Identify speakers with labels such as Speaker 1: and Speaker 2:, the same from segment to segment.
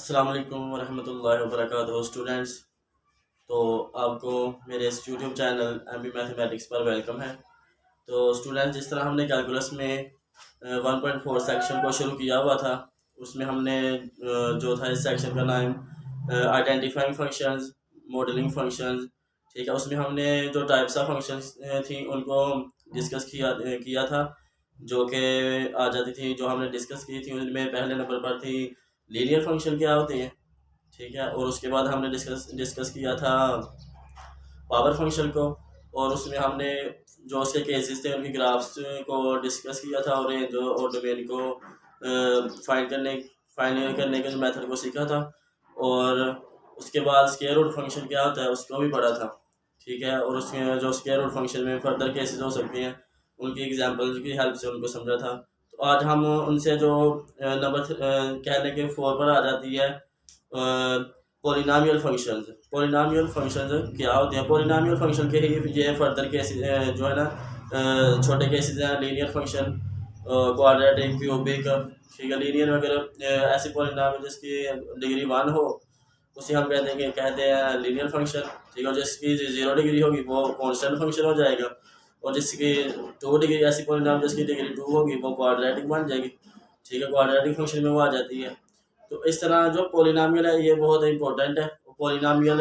Speaker 1: अस्सलाम वालेकुम वरहमतुल्लाहि वबरकातुहू स्टूडेंट्स। तो आपको मेरे इस यूट्यूब चैनल एमबी मैथमेटिक्स पर वेलकम है। तो स्टूडेंट्स, जिस तरह हमने कैलकुलस में 1.4 सेक्शन को शुरू किया हुआ था, उसमें हमने जो था इस सेक्शन का नाम आइडेंटिफाइंग फंक्शंस, मॉडलिंग फंक्शंस, ठीक है। उसमें हमने जो टाइप्स ऑफ फंक्शंस थी उनको डिस्कस किया था, जो कि आ जाती थी। जो हमने डिस्कस की थी उनमें पहले नंबर पर थी लीनियर फंक्शन क्या होती है, ठीक है। और उसके बाद हमने डिस्कस किया था पावर फंक्शन को, और उसमें हमने जो उसके केसेस थे उनके ग्राफ्स को डिस्कस किया था, और रेंज और डोमेन को फाइंड करने के मेथड को सीखा था। और उसके बाद स्क्वायर रूट फंक्शन क्या होता है उसको भी पढ़ा था, ठीक है। और उसमें जो स्क्वायर रूट फंक्शन में फर्दर केसेस हो सकते हैं उनकी एग्जांपल की हेल्प से उनको समझा था। तो आज हम उनसे जो नंबर कहने के 4 पर आ जाती है पॉलिनॉमियल फंक्शंस। पॉलिनॉमियल फंक्शंस क्या होते हैं? पॉलिनॉमियल फंक्शन के ही ये फर्दर केसेस जो है ना, छोटे केसेस हैं। लीनियर फंक्शन, क्वाड्रेटिक, क्यूबिक, ठीक है। लीनियर वगैरह ऐसे पॉलिनॉमियल जिसकी डिग्री 1 हो उसे हम कहते हैं लीनियर फंक्शन, ठीक है। जिसकी 0 डिग्री होगी वो कांस्टेंट फंक्शन हो जाएगा, और जिसकी 2 डिग्री, ऐसी पॉलिनॉमियल जिसकी डिग्री 2 होगी वो क्वाड्रेटिक बन जाएगी, ठीक है। क्वाड्रेटिक फंक्शन में वो आ जाती है। तो इस तरह जो पॉलिनॉमियल है ये बहुत इंपॉर्टेंट है। पॉलिनॉमियल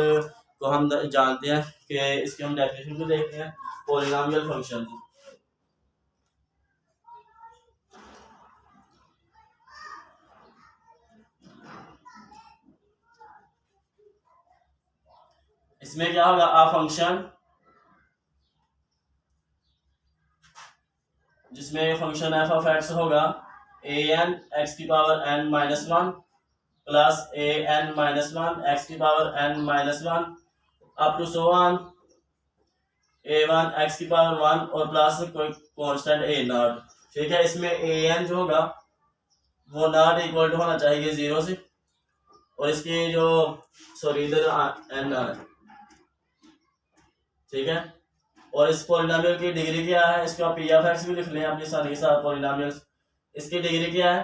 Speaker 1: को हम जानते हैं कि इसके हम डेफिनेशन को देखते हैं। पॉलिनॉमियल फंक्शन, इसमें क्या होगा? आ फंक्शन जिसमें फंक्शन एफ ऑफ एक्स होगा ए एन एक्स की power N minus one plus A N minus one X की power N minus one up to so one A one X की power one और plus कोई constant A naught, ठीक है। इसमें A N जो होगा वो नॉट इक्वल टू होना चाहिए 0 से, और इसकी जो सॉरी इधर एन, ठीक है। और इस पॉलिनॉमियल की डिग्री क्या है? इसको आप पी ऑफ एक्स भी लिख लें अपनी सारी के साथ पॉलिनॉमियल्स। इसकी डिग्री क्या है?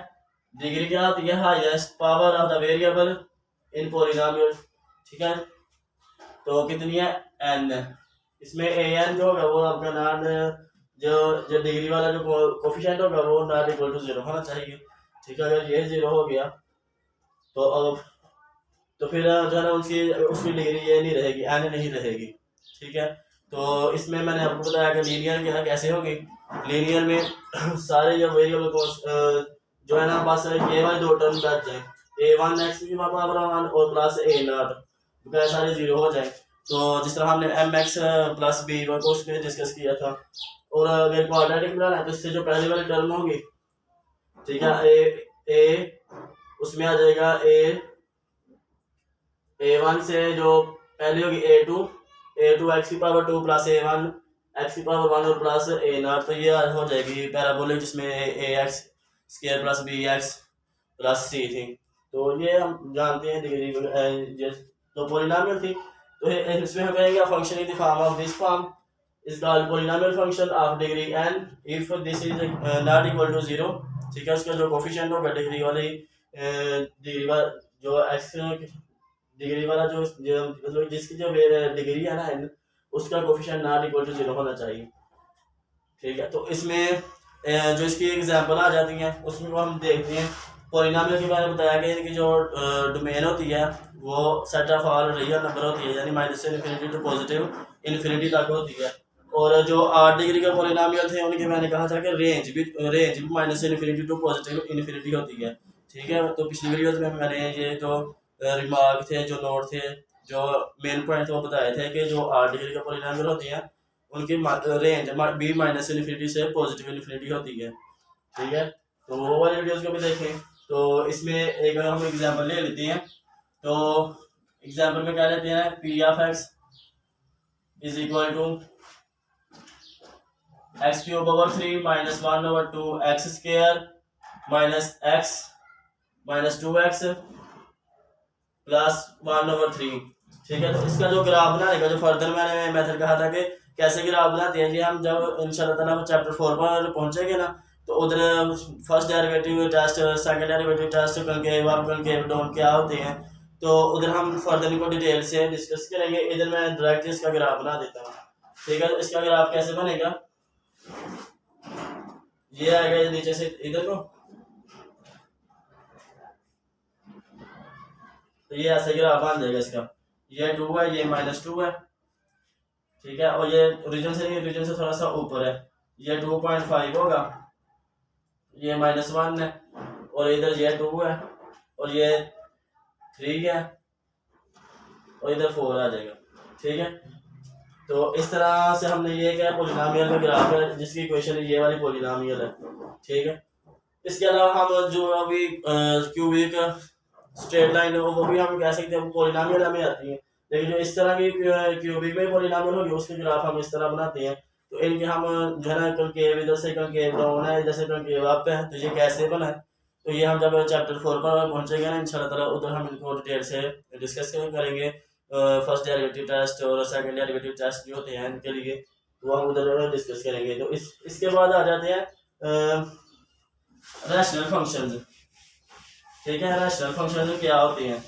Speaker 1: डिग्री क्या होती है? Highest power of the variable in polynomial, ठीक है। तो कितनी है? एन। इसमें ए एन जो होगा वो आपका नॉट, जो जो डिग्री वाला जो कोफिशिएंट होगा वो नॉट इक्वल टू 0 होना चाहिए, ठीक है। अगर ये 0 हो गया तो अब तो फिर जो है ना उसकी डिग्री ये नहीं रहेगी, एन नहीं रहेगी, ठीक है। तो इसमें मैंने आपको बताया कि लीनियर क्या कैसे होगी। लीनियर में सारे जो वेरिएबल को जो है ना बस ये वाले दो टर्म बच जाए, ए वन एक्स की पावर वन और प्लस ए नॉट, सारे 0 हो जाए। तो जिस तरह हमने एम एक्स प्लस बी को उसमें डिस्कस किया था। और अगर क्वाड्रेटिक बनाना है तो इससे जो पहले वाली टर्म होगी, ठीक है, ए उसमें आ जाएगा ए वन से जो पहले होगी ए टू एक्स की पावर 2 प्लस ए वन एक्स की पावर 1 और प्लस ए नॉट। तो ये हो जाएगी पैराबोलिक जिसमें A X square plus B X plus C थी। तो ये हम जानते हैं डिग्री तो पॉलिनॉमियल थी। तो इसमें हम कहेंगे function in the form of this form is called polynomial function of degree n if this is not equal to 0, ठीक है। उसका जो कोफिशिएंट होगा डिग्री वाली डिग्री वाला जो एक्स डिग्री वाला जो मतलब जिसकी जो डिग्री है ना उसका कोफिशिएंट नॉट इक्वल टू 0 होना चाहिए, ठीक है। तो इसमें जो इसकी एग्जांपल आ जाती हैं उसमें हम देखते हैं। पॉलिनॉमियल के बारे में बताया गया है कि जो डोमेन होती है वो set of all real number होती है, यानी माइनस से इन्फिनिटी टू पॉजिटिव इन्फिनिटी तक होती है। और जो 8 डिग्री के पॉलिनॉमियल थे उनके मैंने कहा था कि रेंज भी माइनस से इन्फिनिटी टू पॉजिटिव इन्फिनिटी होती है, ठीक है। तो पिछली वीडियोस में मैंने ये जो रिमार्क थे, जो नोट थे, जो मेन पॉइंट थे वो बताए थे कि जो 8 डिग्री का पॉलिनॉमियल होती है उनकी रेंज बी माइनस इन्फिनिटी से पॉजिटिव इन्फिनिटी होती है, ठीक है। तो वो वाली वीडियोस को भी देखें। तो इसमें एक हम एग्जांपल ले लेते हैं। तो एग्जांपल में क्या लेते हैं? P of x is equal to x cube over 3 minus 1 over 2 x square minus x minus 2x plus 1 over 3, ठीक है। तो इसका जो ग्राफ बनाने का जो फर्दर मैंने मेथड कहा था कि कैसे ग्राफ बनाते हैं, ये हम जब इंशाल्लाह ताला चैप्टर 4 पर पहुंचेंगे ना तो उधर first derivative test, second derivative test, concave और कनकेव डोन क्या होते हैं, तो उधर हम फर्दर इनको डिटेल से डिस्कस करेंगे। इधर मैं डायरेक्ट इसका ग्राफ बना देता हूँ, ठीक है। तो इसका ग्राफ कैसे बनेगा, ये आएगा नीचे से इधर को, तो ये ऐसे ग्राफ बन जाएगा इसका। ये 2 है, ये -2 है, ठीक है। और ये ओरिजिन से नहीं, ओरिजिन से थोड़ा सा ऊपर है, ये 2.5 होगा, ये -1 है, और इधर ये 2 है, और ये 3 है, और इधर 4 आ जाएगा, ठीक है। तो इस तरह से हमने ये क्या पॉलिनोमियल का ग्राफ है जिसकी इक्वेशन ये वाली पॉलिनोमियल है, ठीक है। इसके अलावा हम जो अभी क्यूबिक स्ट्रेट लाइन है वो भी हम कह सकते हैं पॉलिनोमियल हमें आती है, लेकिन जो इस तरह की क्यूबिक में पॉलिनोमियल होगी उसके ग्राफ हम इस तरह बनाते हैं। तो इनके हम जो है ना कनकेव इधर से कनकेव डाउन है, इधर से कनकेव अप है, तो ये कैसे बना है, तो ये हम जब चैप्टर 4 पर पहुंचेंगे ना इंशाल्लाह ताला, उधर हम इनको डिटेल से डिस्कस करेंगे। फर्स्ट डेरिवेटिव टेस्ट और सेकंड डेरिवेटिव टेस्ट जो होते हैं इनके लिए, तो हम उधर डिस्कस करेंगे। तो इसके बाद आ जाते हैं रैशनल फंक्शंस, ठीक है। रैशनल फंक्शंस क्या होते हैं,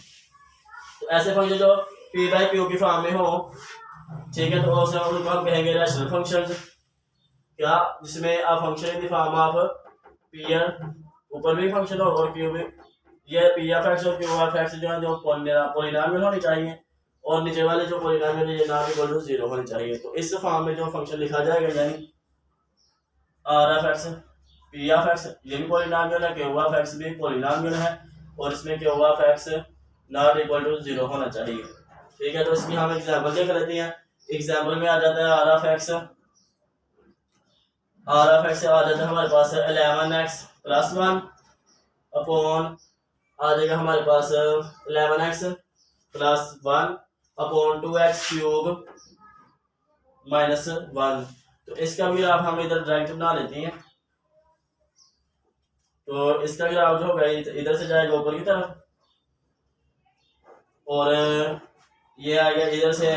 Speaker 1: तो ऐसे फंक्शन जो p बाई क्यू की फॉर्म में हो, ठीक है, तो उनको हम कहेंगे रैशनल फंक्शंस, क्या जिसमें a function in the form of P, ऊपर भी फंक्शन हो और क्यू में, ये पी ऑफ एक्स और क्यू ऑफ एक्स जो है जो पॉलिनोमियल होनी चाहिए, और नीचे वाले जो पॉलिनोमियल ये नॉट इक्वल टू 0 होनी चाहिए। तो इस फॉर्म में जो फंक्शन लिखा जाएगा यानी r of x p of x, ये भी पॉलिनोमियल है, क्यू ऑफ एक्स भी पॉलिनोमियल है, और इसमें q of x not equal to 0 होना चाहिए, ठीक है। तो इसकी हम एग्जांपल देख लेते हैं। एग्जांपल में आ जाता है आर ऑफ एक्स आ जाता है हमारे पास 11x + 1 अपॉन आ जाएगा हमारे पास 11x + 1 अपॉन 2x क्यूब -1। तो इसका भी ग्राफ हम इधर डायरेक्ट बना लेते हैं। तो इसका ग्राफ जो होगा इधर से जाएगा ऊपर की तरफ, और ये आएगा इधर से,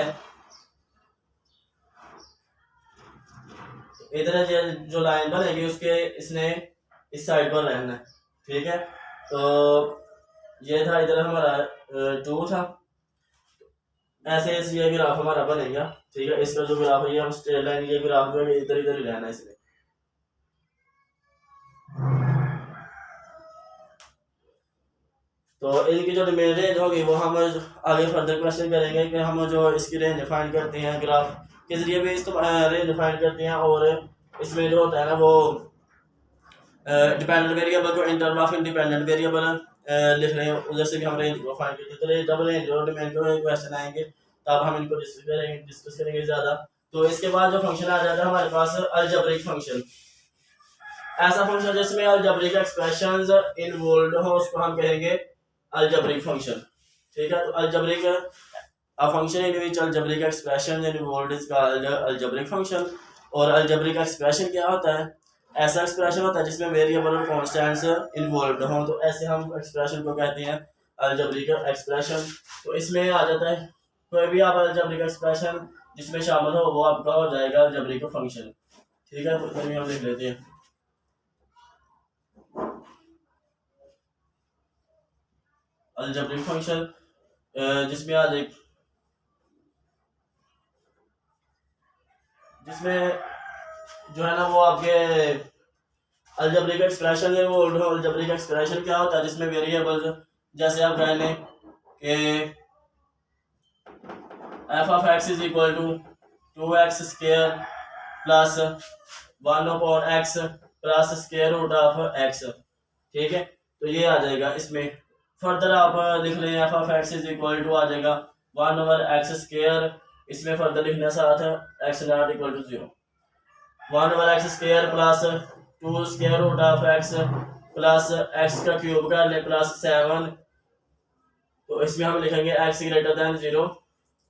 Speaker 1: इधर जो लाइन बनेगी उसके इसने इस साइड पर रहना है, ठीक है। तो ये था इधर हमारा 2 था, ऐसे ये ग्राफ हमारा बनेगा, ठीक है। इसका जो ग्राफ है ये हम स्ट्रेट लाइन, ये ग्राफ जो है इधर इधर ही रहना है इसमें। तो इनकी जो मेन रेंज होगी वो हम आगे फर्दर क्वेश्चन करेंगे कि हम जो इसकी रेंज डिफाइन करते हैं ग्राफ के जरिए भी इस रेंज डिफाइन करते हैं, और इसमें जो होता है ना वो डिपेंडेंट वेरिएबल को in term of independent variable लिख रहे हैं, उधर से भी हम रेंज को फाइंड करते हैं। तो जब रेंज और डिपेंड के क्वेश्चन आएंगे तब हम इनको डिस्कस करेंगे ज़्यादा। तो इसके बाद जो फंक्शन आ जाता है हमारे पास अलजेब्रिक फंक्शन, ऐसा फंक्शन जिसमें अलजेब्रिक एक्सप्रेशंस इन्वॉल्व हो उसको हम कहेंगे अलजेब्रिक फंक्शन, ठीक है। तो algebraic a function in which algebraic expression involved is called algebraic function। और algebraic expression क्या होता है, ऐसा एक्सप्रेशन होता है जिसमें वेरिएबल और कॉन्स्टेंट्स इन्वॉल्व हों, तो ऐसे हम एक्सप्रेशन को कहते हैं अलजेब्रिक एक्सप्रेशन। तो इसमें आ जाता है कोई भी आप अलजेब्रिक एक्सप्रेशन जिसमें शामिल हो वो आपका हो जाएगा अलजेब्रिक फंक्शन, ठीक है। तो हम लिख लेते हैं अलजेब्रिक फंक्शन, जिसमें आ जाए जिसमें जो है ना वो आपके अलजेब्रिक एक्सप्रेशन है। वो अलजेब्रिक एक्सप्रेशन क्या होता है जिसमें वेरिएबल्स, जैसे आप कह लें कि f of x is equal to 2x square plus 1/x plus square root of x, ठीक है। तो ये आ जाएगा। इसमें फर्दर आप लिख लें f of x is equal to आ जाएगा 1/x स्क्वायर, इसमें फर्दर लिखने साथ x not equal to 0, 1/x square plus 2 square root of x plus x का क्यूब कर ले प्लस 7। तो इसमें हम लिखेंगे x ग्रेटर देन 0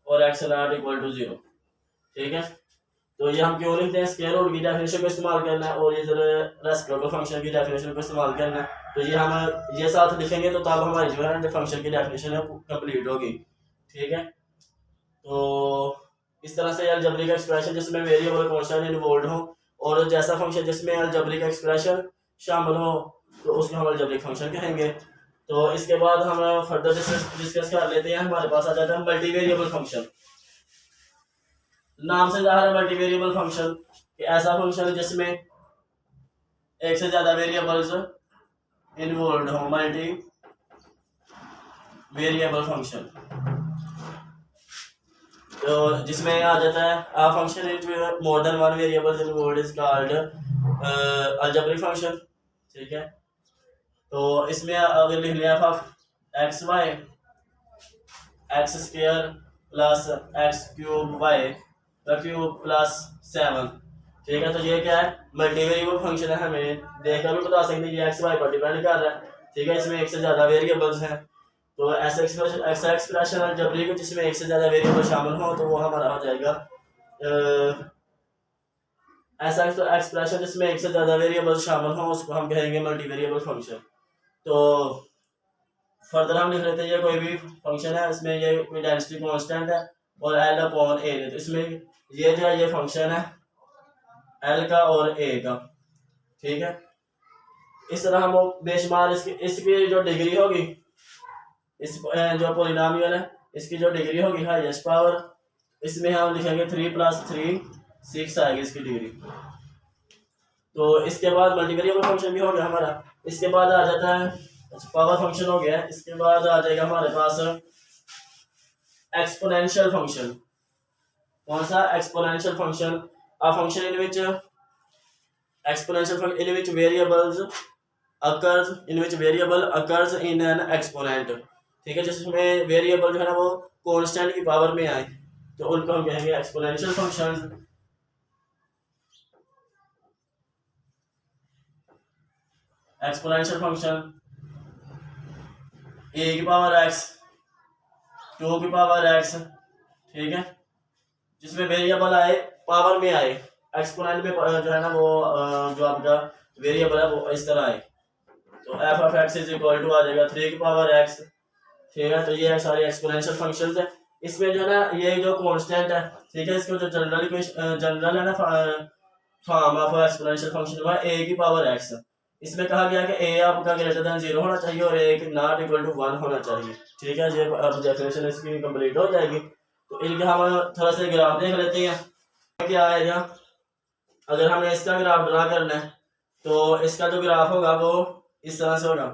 Speaker 1: और x नॉट इक्वल टू 0, ठीक है। तो ये हम क्यों लिखते हैं, स्क्वायर रूट की डेफिनेशन को इस्तेमाल करना है और इधर रेसिप्रोकल फंक्शन की डेफिनेशन को इस्तेमाल करना है। तो ये हम ये साथ लिखेंगे तो तब हमारी जो है फंक्शन की डेफिनेशन है कंप्लीट होगी, ठीक है। तो इस तरह से अलजेब्रिक एक्सप्रेशन जिसमें वेरिएबल कांस्टेंट इन्वॉल्व हो, और जैसा फंक्शन जिसमें अलजेब्रिक एक्सप्रेशन शामिल हो तो उसको हम अलजेब्रिक फंक्शन कहेंगे। तो इसके बाद हम फर्दर डिस्कस कर लेते हैं। हमारे पास आ जाता है मल्टीवेरिएबल फंक्शन। नाम से जाहिर है मल्टीवेरिएबल फंक्शन कि ऐसा फंक्शन जिसमें एक से ज्यादा वेरिएबल्स इन्वॉल्व हो, मल्टी वेरिएबल फंक्शन। तो जिसमें आ जाता है a function with more than one variables involved is called algebraic function। ठीक है, तो इसमें अगर लिख लिया f x y x square plus x cube y का क्यूब प्लस 7। ठीक है, तो ये क्या है, मल्टीवेरिएबल फंक्शन है। हमें देखकर भी बता सकते हैं ये एक्स वाई पर डिपेंड कर रहा है। ठीक है, इसमें एक से ज्यादा वेरिएबल्स हैं। तो ऐसा एक्सप्रेशन अलजेब्रिक जिसमें एक से ज्यादा वेरिएबल शामिल हो तो वो हमारा हो जाएगा ऐसा एक्सप्रेशन जिसमें एक से ज्यादा वेरिएबल शामिल हो उसको हम कहेंगे मल्टीवेरिएबल फंक्शन। तो फर्दर हम लिख लेते हैं ये कोई भी फंक्शन है, इसमें ये कोई डेंसिटी कांस्टेंट है और एल अपॉन ए। तो इसमें ये जो है ये फंक्शन है एल का और ए का। ठीक है, इस तरह हम बेशुमार इसकी जो डिग्री होगी, इस जो पॉलिनोमियल है इसकी जो डिग्री होगी हाईएस्ट पावर, इसमें हम लिखेंगे 3 + 3 6 आएगी इसकी डिग्री। तो इसके बाद मल्टीवेरिएबल फंक्शन भी हो गया हमारा। इसके बाद आ जाता है पावर फंक्शन हो गया। इसके बाद आ जाएगा हमारे पास एक्सपोनेंशियल फंक्शन। कौन सा? Exponential function. A function in which exponential function in which variable occurs in an exponent. ठीक है, जिसमें वेरिएबल जो है ना वो कांस्टेंट की पावर में आए तो उनको हम कहेंगे exponential function. Exponential function a की पावर x 2 की पावर x। ठीक है, जिसमें वेरिएबल आए पावर में आए, एक्सपोनेंट में जो है ना वो जो आपका वेरिएबल है वो इस तरह आए तो f of x is equal to आ जाएगा 3 की पावर x। ठीक है, तो ये सारे एक्सपोनेंशियल फंक्शंस है। इसमें जो है ना ये जो कांस्टेंट है, ठीक है, इसको जो जनरल है ना फॉर्म ऑफ एक्सपोनेंशियल फंक्शन हुआ a की पावर x। इसमें कहा गया कि a आपका ग्रेटर देन 0 होना चाहिए और a नॉट इक्वल टू 1 होना चाहिए। ठीक है, ये अब डेफिनेशन इसकी कंप्लीट हो जाएगी। तो इनके हम थोड़ा सा ग्राफ देख लेते हैं क्या आएगा। अगर हमने इसका ग्राफ ड्रा करना है तो इसका जो ग्राफ होगा वो इस तरह से होगा।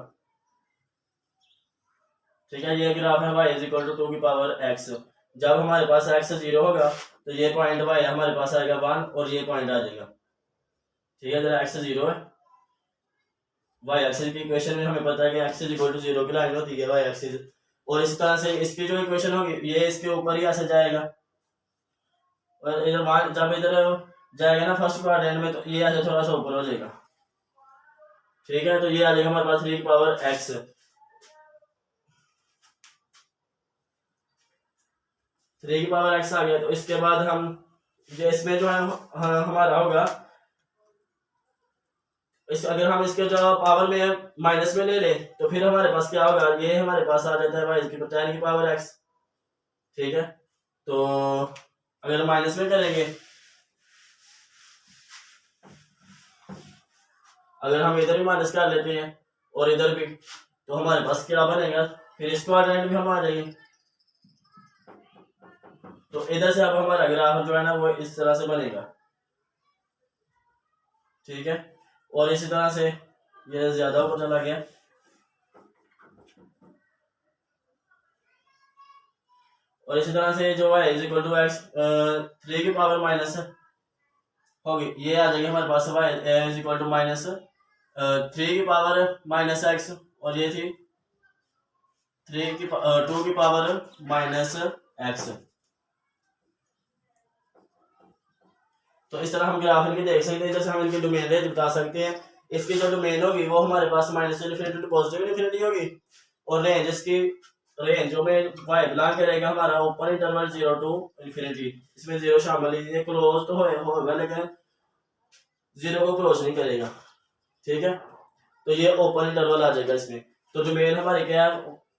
Speaker 1: ठीक है, ये ग्राफ है y इज इक्वल टू 2 की पावर x। जब हमारे पास x 0 होगा तो ये पॉइंट y हमारे पास आएगा 1 और ये पॉइंट आ जाएगा। ठीक है, जरा x 0 है, y एक्सिस की इक्वेशन में हमें पता है कि x इज इक्वल टू 0 की लाइन होती है y एक्सिस। और इस तरह से इसकी जो इक्वेशन होगी ये इसके ऊपर ही ऐसे जाएगा और इधर जब इधर जाएगा ना फर्स्ट क्वाड्रेंट में तो ये ऐसे थोड़ा सा ऊपर हो जाएगा। ठीक है, तो ये आ जाएगा हमारे पास 3 की पावर x। 3 की पावर x आ गया। तो इसके बाद हम जो इसमें जो है हमारा होगा अगर हम इसके जो पावर में माइनस में ले ले तो फिर हमारे पास क्या होगा, ये हमारे पास आ जाता है y की 10 की पावर x। ठीक है, तो अगर माइनस में करेंगे, अगर हम इधर भी माइनस कर लेते हैं और इधर भी तो हमारे पास क्या बनेगा, फिर इस क्वाड्रेंट भी हम आ जाएंगे। तो इधर से अब हमारा ग्राफ जो है ना वो इस तरह से बनेगा। ठीक है, और इसी तरह से ये ज्यादा ऊपर चला गया। और इसी तरह से जो y is equal to x 3 की पावर माइनस होगी, ये आ जाएगी हमारे पास y is equal to minus 3 की पावर माइनस x और ये थी 2 की पावर माइनस x। तो इस तरह हम ग्राफ इनके देख सकते हैं। जैसे हम इनकी डोमेन रेंज बता सकते हैं, इसकी जो डोमेन होगी वो हमारे पास minus infinity to positive infinity होगी और रेंज इसकी रेंज जो में y बिलोंग करेगा हमारा ओपन इंटरवल 0 टू इन्फिनिटी। इसमें 0 शामिल है, ये क्लोज तो होगा लेकिन 0 को क्लोज नहीं करेगा। ठीक है, तो ये ओपन इंटरवल आ जाएगा इसमें। तो डोमेन हमारी क्या है,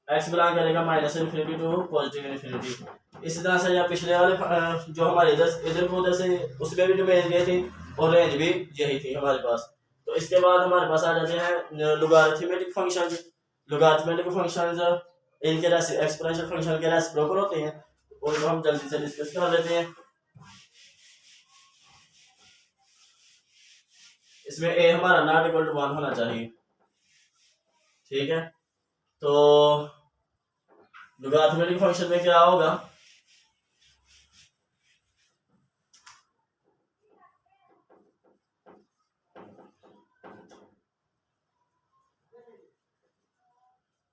Speaker 1: x बिलोंग करेगा minus infinity to positive infinity. इसी तरह से या पिछले वाले जो हमारे इधर को उधर से उसमें भी डोमेन ये थी और रेंज भी यही थी हमारे पास। तो तो इसके बाद हमारे पास आ जाते हैं लॉगरिथमिक फंक्शंस। लॉगरिथमिक फंक्शंस इनके एक्सपोनेंशियल फंक्शन के रेसिप्रोकल होते हैं, और हम जल्दी से डिस्कस कर लेते हैं। इसमें ए हमारा नॉट इक्वल टू 1 होना चाहिए, ठीक है। तो लॉगरिथमिक फंक्शन में क्या होगा,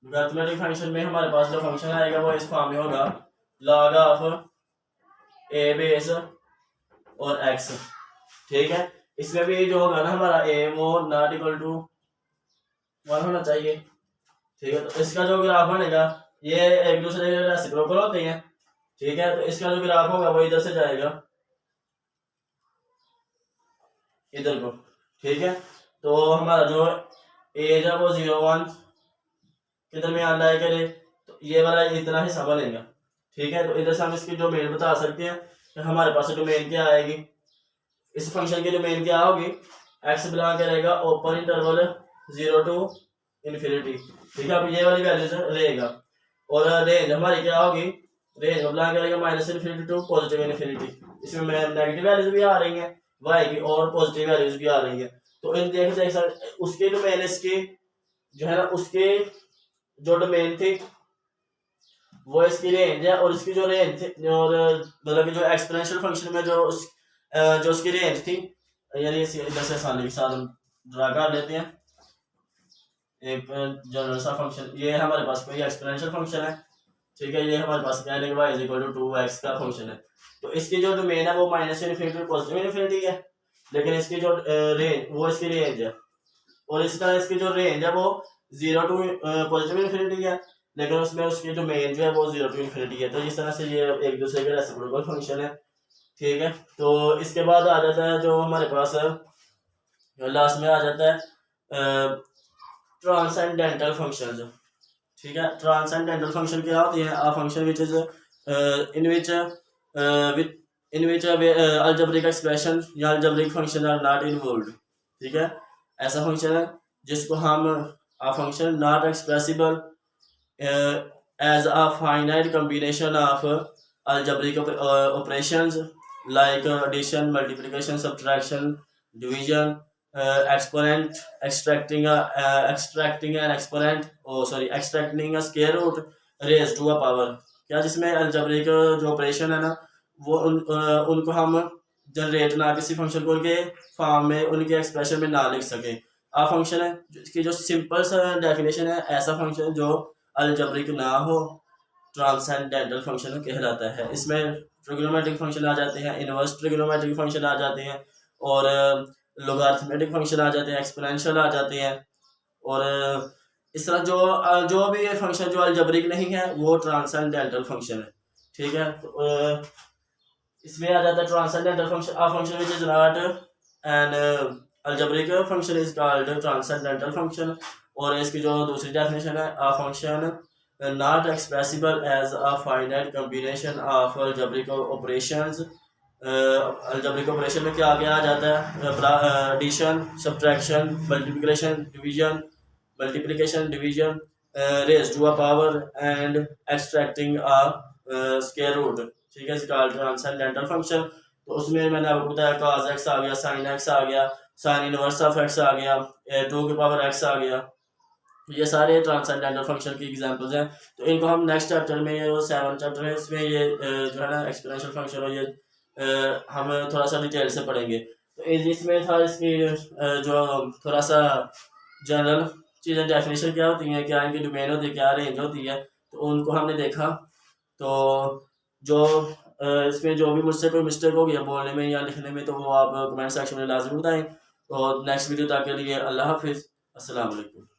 Speaker 1: लॉगरिथमिक फंक्शन में हमारे पास जो फंक्शन आएगा वो इस फॉर्म में होगा, log ऑफ ए बेस और x, ठीक है। इसमें भी जो होगा ना हमारा ए वो नॉट इक्वल टू 1 होना चाहिए, ठीक है। तो इसका जो ग्राफ बनेगा, ये एक दूसरे के रेसिप्रोकल होते हैं, ठीक है। तो इसका जो ग्राफ होगा वो इधर से जाएगा इधर को, ठीक है। तो हमारा जो एज है वो 0 1 के दरमियान लाया करे, तो ये वाला इतना हिस्सा बनेगा, ठीक है। तो इधर से हम इसकी डोमेन बता सकते हैं कि हमारे पास डोमेन क्या आएगी। इस फंक्शन की डोमेन क्या होगी, एक्स बिलोंग करेगा ओपन इंटरवल 0 टू इन्फिनिटी, ठीक है। अब ये वाली वैल्यूज रहेगा, और रेंज हमारी क्या होगी, रेंज बिलोंग करेगा -इन्फिनिटी टू पॉजिटिव इन्फिनिटी। इसमें नेगेटिव वैल्यूज भी आ रही हैं वाई की, और पॉजिटिव वैल्यूज भी आ रही हैं। तो इन देख उसके डोमेन इसकी जो है ना, उसके जो डोमेन थी वो इसकी रेंज है, और इसकी जो रेंज थी, और मतलब कि जो एक्सपोनेंशियल फंक्शन में जो उसकी रेंज थी, यानी इधर से आसानी के साथ हम ड्रा कर लेते हैं एक जनरल सा फंक्शन। ये हमारे पास कोई एक्सपोनेंशियल फंक्शन है, ठीक है। ये हमारे पास क्या है, y इक्वल टू 2x का फंक्शन है। तो इसकी जो डोमेन है वो -इन्फिनिटी टू पॉजिटिव इन्फिनिटी है, लेकिन इसकी जो रेंज वो इसकी रेंज है, और इसी तरह इसकी जो रेंज है वो 0 टू पॉजिटिव इन्फिनिटी है, लेकिन उसमें उसकी जो मेन जो है वो 0 टू इन्फिनिटी है। तो इस तरह से ये एक दूसरे के रेसिप्रोकल फंक्शन है, ठीक है। तो इसके बाद आ जाता है जो हमारे पास लास्ट में आ जाता है ट्रांसेंडेंटल फंक्शंस, ठीक है। ट्रांसेंडेंटल फंक्शन क्या होती है, a function which is in which algebraic expression या algebraic function are not involved, ठीक है। ऐसा फंक्शन है जिसको हम a function not expressible as a finite combination of algebraic operations like addition, multiplication, subtraction, division, exponent, extracting an exponent, extracting a square root raised to a power। क्या जिसमें algebraic जो operation है ना, वो उनको हम जनरेट ना किसी फंक्शन को उनके फॉर्म में, उनके एक्सप्रेशन में ना लिख सके। आ फंक्शन है इसकी जो सिंपल सा डेफिनेशन है, ऐसा फंक्शन जो अलजेब्रिक ना हो ट्रांसेंडेंटल फंक्शन कहलाता है। इसमें ट्रिग्नोमेट्रिक फंक्शन आ जाते हैं, इनवर्स ट्रिग्नोमेट्रिक फंक्शन आ जाते हैं, और लॉगरिथमिक फंक्शन आ जाते हैं, एक्सपोनेंशियल आ जाते हैं, और इस तरह जो भी ये फंक्शन जो अलजेब्रिक नहीं है वो ट्रांसेंडेंटल फंक्शन है, ठीक है। तो इसमें आ जाता है transcendental function, a function which is not an algebraic function is called transcendental function. और इसकी जो दूसरी डेफिनेशन है, a function not expressible as a finite combination of algebraic operations. Algebraic operation में क्या आ जाता है, addition, subtraction, multiplication, division, raise to a power and extracting a square root, ठीक है। इसका ट्रांसेंडेंटल फंक्शन, तो उसमें मैंने आपको बताया cos x आ गया, sin x आ गया, sin इनवर्स ऑफ x आ गया, 2 की पावर x आ गया। ये सारे ट्रांसेंडेंटल फंक्शन की एग्जांपल्स हैं। तो इनको हम नेक्स्ट चैप्टर में, ये 7 चैप्टर है, इसमें ये जो है ना एक्सपोनेंशियल फंक्शन, और ये हम थोड़ा सा डिटेल से पढ़ेंगे। तो इसमें था इसकी जो थोड़ा सा जनरल चीज़ें, डेफिनेशन क्या होती हैं, क्या इनकी डोमेन होती है, क्या रेंज होती है, तो उनको हमने देखा। तो जो इसमें जो भी मुझसे कोई मिस्टेक हो गया बोलने में या लिखने में, तो वो आप कमेंट सेक्शन में लाजमी बताएं। और नेक्स्ट वीडियो तक के लिए अल्लाह हाफिज़, अस्सलाम वालेकुम।